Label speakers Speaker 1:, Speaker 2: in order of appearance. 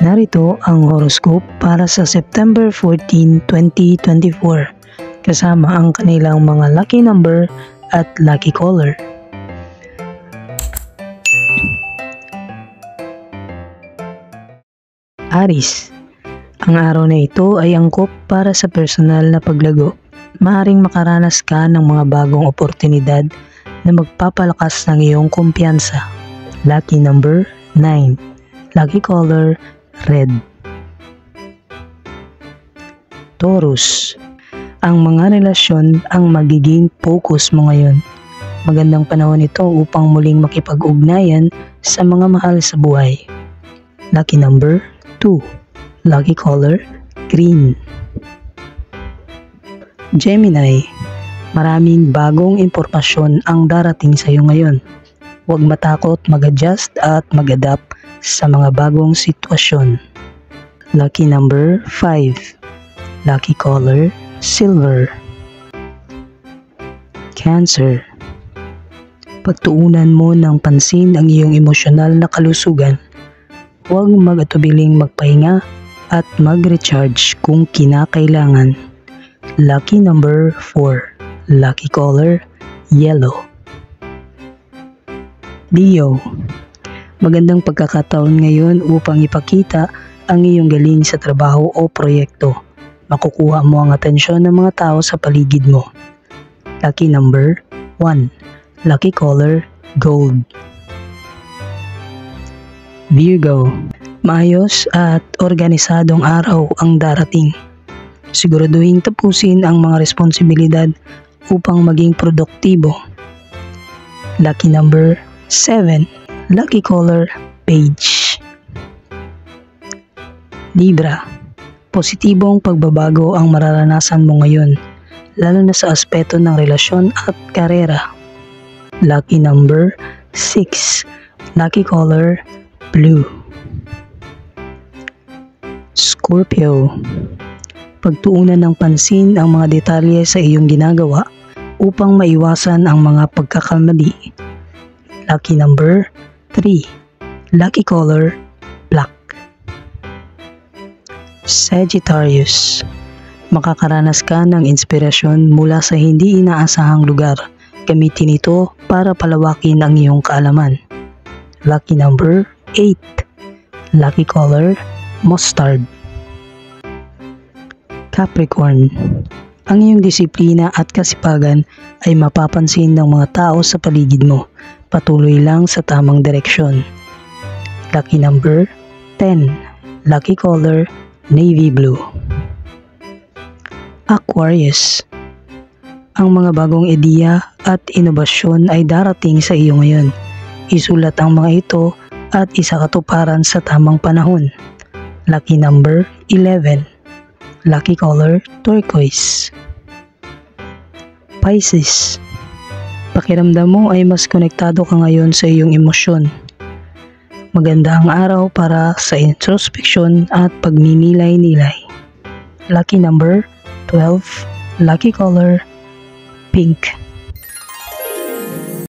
Speaker 1: Narito ang horoscope para sa September 14, 2024 kasama ang kanilang mga lucky number at lucky color. Aries, ang araw na ito ay angkop para sa personal na paglago. Maaaring makaranas ka ng mga bagong oportunidad na magpapalakas ng iyong kumpiyansa. Lucky number 9. Lucky color red. Taurus, ang mga relasyon ang magiging focus mo ngayon. Magandang panahon ito upang muling makipag-ugnayan sa mga mahal sa buhay. Lucky number 2. Lucky color green. Gemini, maraming bagong impormasyon ang darating sa iyo ngayon. Huwag matakot mag-adjust at mag-adapt sa mga bagong sitwasyon. Lucky number 5. Lucky color silver. Cancer, pagtuunan mo ng pansin ang iyong emosyonal na kalusugan. Huwag mag-atubiling magpahinga at mag-recharge kung kinakailangan. Lucky number 4. Lucky color yellow. Leo, magandang pagkakataon ngayon upang ipakita ang iyong galing sa trabaho o proyekto. Makukuha mo ang atensyon ng mga tao sa paligid mo. Lucky number 1. Lucky color gold. Virgo, maayos at organisadong araw ang darating. Siguraduhin tapusin ang mga responsibilidad upang maging produktibo. Lucky number 7. Lucky color beige. Libra, positibong pagbabago ang mararanasan mo ngayon, lalo na sa aspeto ng relasyon at karera. Lucky number 6. Lucky color blue. Scorpio, pagtuunan ng pansin ang mga detalye sa iyong ginagawa upang maiwasan ang mga pagkakamali. Lucky number 3. Lucky color black. Sagittarius, makakaranas ka ng inspirasyon mula sa hindi inaasahang lugar. Gamitin ito para palawakin ang iyong kaalaman. Lucky number 8. Lucky color mustard. Capricorn, ang iyong disiplina at kasipagan ay mapapansin ng mga tao sa paligid mo. Patuloy lang sa tamang direksyon. Lucky number 10. Lucky color navy blue. Aquarius, ang mga bagong ideya at inobasyon ay darating sa iyo ngayon. Isulat ang mga ito at isakatuparan sa tamang panahon. Lucky number 11. Lucky color turquoise. Pisces, pakiramdam mo ay mas konektado ka ngayon sa iyong emosyon. Maganda ang araw para sa introspection at pagninilay-nilay. Lucky number 12. Lucky color pink.